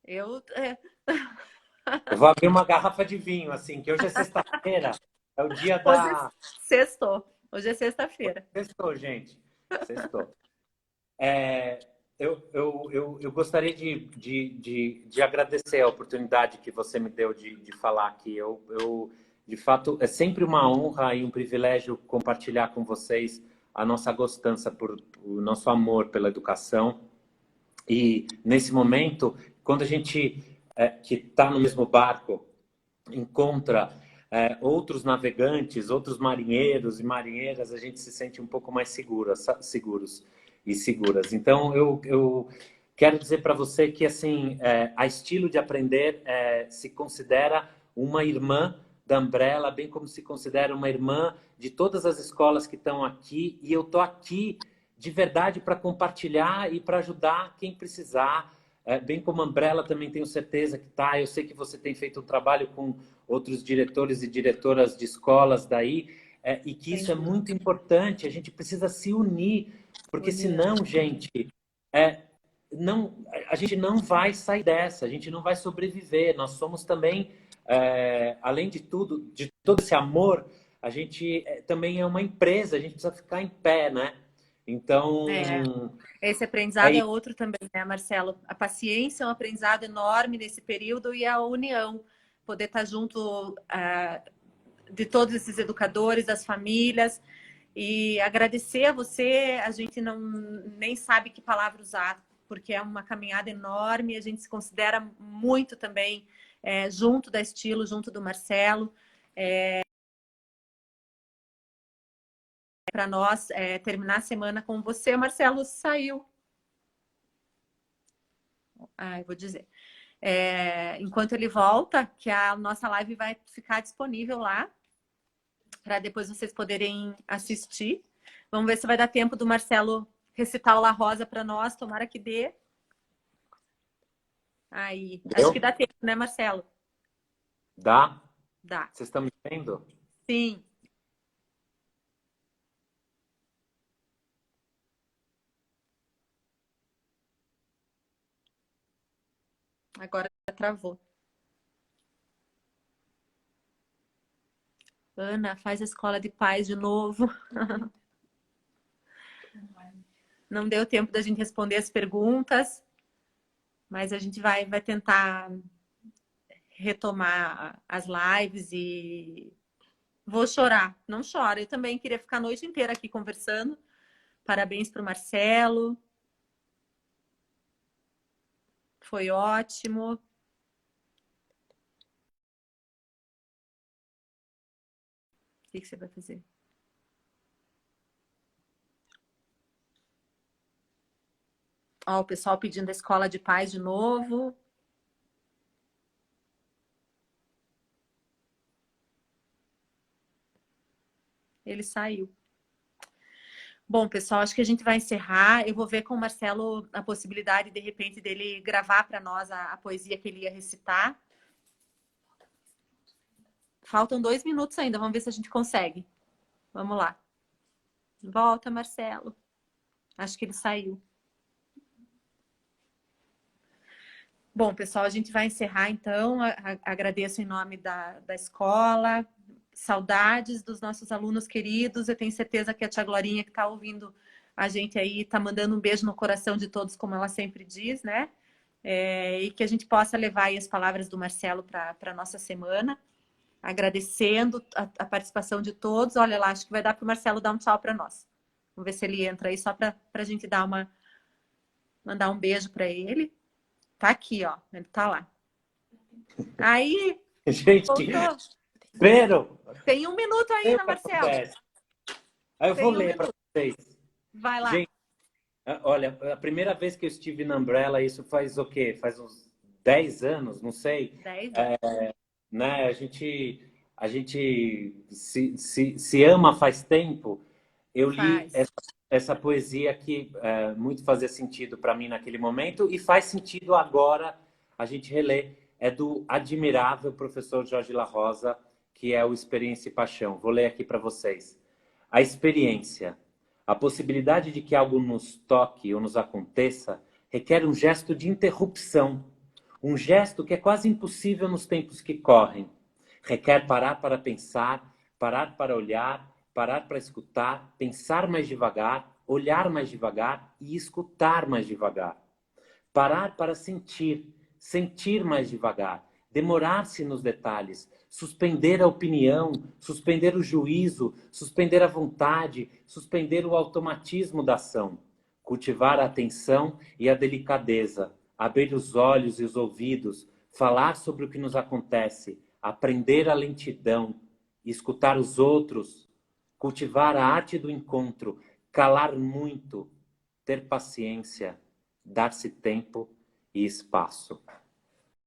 Eu vou abrir uma garrafa de vinho, assim, que hoje é sexta-feira, é o dia Hoje é da... sextou. Hoje é sexta-feira. Sextou, gente. Sextou. Eu gostaria de agradecer a oportunidade que você me deu de falar aqui. De fato, é sempre uma honra e um privilégio compartilhar com vocês a nossa gostança o nosso amor pela educação. E, nesse momento, quando a gente que está no mesmo barco encontra outros navegantes, outros marinheiros e marinheiras, a gente se sente um pouco mais seguros e seguras. Então, eu quero dizer para você que assim a Estilo de Aprender se considera uma irmã da Umbrella, bem como se considera uma irmã de todas as escolas que estão aqui. E eu estou aqui de verdade para compartilhar e para ajudar quem precisar. Bem como a Umbrella também tenho certeza que tá. Eu sei que você tem feito um trabalho com outros diretores e diretoras de escolas daí, e que isso é muito importante. A gente precisa se unir, porque senão, gente, não, a gente não vai sair dessa, a gente não vai sobreviver. Nós somos também, além de tudo, de todo esse amor, a gente também é uma empresa, a gente precisa ficar em pé, né? Então, esse aprendizado é outro também, né, Marcelo? A paciência é um aprendizado enorme nesse período e a união, poder estar junto de todos esses educadores, das famílias, e agradecer a você. A gente nem sabe que palavra usar, porque é uma caminhada enorme, a gente se considera muito também junto da Estilo, junto do Marcelo. Para nós terminar a semana com você. O Marcelo saiu. Eu vou dizer. Enquanto ele volta, que a nossa live vai ficar disponível lá, para depois vocês poderem assistir. Vamos ver se vai dar tempo do Marcelo recitar o La Rosa para nós. Tomara que dê. Aí. Acho que dá tempo, né, Marcelo? Dá? Dá. Vocês estão me vendo? Sim. Agora travou. Ana, faz a escola de paz de novo. Não deu tempo da gente responder as perguntas, mas a gente vai tentar retomar as lives e vou chorar. Não chora. Eu também queria ficar a noite inteira aqui conversando. Parabéns para o Marcelo. Foi ótimo. O que você vai fazer? Ó, o pessoal pedindo a escola de paz de novo. Ele saiu. Bom, pessoal, acho que a gente vai encerrar. Eu vou ver com o Marcelo a possibilidade, de repente, dele gravar para nós a poesia que ele ia recitar. Faltam 2 minutos ainda. Vamos ver se a gente consegue. Vamos lá. Volta, Marcelo. Acho que ele saiu. Bom, pessoal, a gente vai encerrar, então. Agradeço em nome da escola. Saudades dos nossos alunos queridos. Eu tenho certeza que a tia Glorinha, que está ouvindo a gente aí, está mandando um beijo no coração de todos, como ela sempre diz, né? E que a gente possa levar aí as palavras do Marcelo para a nossa semana. Agradecendo a participação de todos. Olha lá, acho que vai dar para o Marcelo dar um tchau para nós. Vamos ver se ele entra aí, só para a gente mandar um beijo para ele. Tá aqui, ó. Ele tá lá. Aí, gente, voltou. espero. Tem 1 minuto ainda, Marcelo. Aí eu vou ler para vocês. Vai lá. Gente, olha, a primeira vez que eu estive na Umbrella, isso faz o quê? Faz uns 10 anos, não sei. 10 anos. Né? A gente se ama faz tempo. Eu li essa poesia que muito fazia sentido para mim naquele momento e faz sentido agora a gente reler. É do admirável professor Jorge La Rosa, que é o Experiência e Paixão. Vou ler aqui para vocês. A experiência, a possibilidade de que algo nos toque ou nos aconteça, requer um gesto de interrupção. Um gesto que é quase impossível nos tempos que correm. Requer parar para pensar, parar para olhar, parar para escutar, pensar mais devagar, olhar mais devagar e escutar mais devagar. Parar para sentir, sentir mais devagar, demorar-se nos detalhes, suspender a opinião, suspender o juízo, suspender a vontade, suspender o automatismo da ação. Cultivar a atenção e a delicadeza, abrir os olhos e os ouvidos, falar sobre o que nos acontece, aprender a lentidão, escutar os outros, cultivar a arte do encontro, calar muito, ter paciência, dar-se tempo e espaço.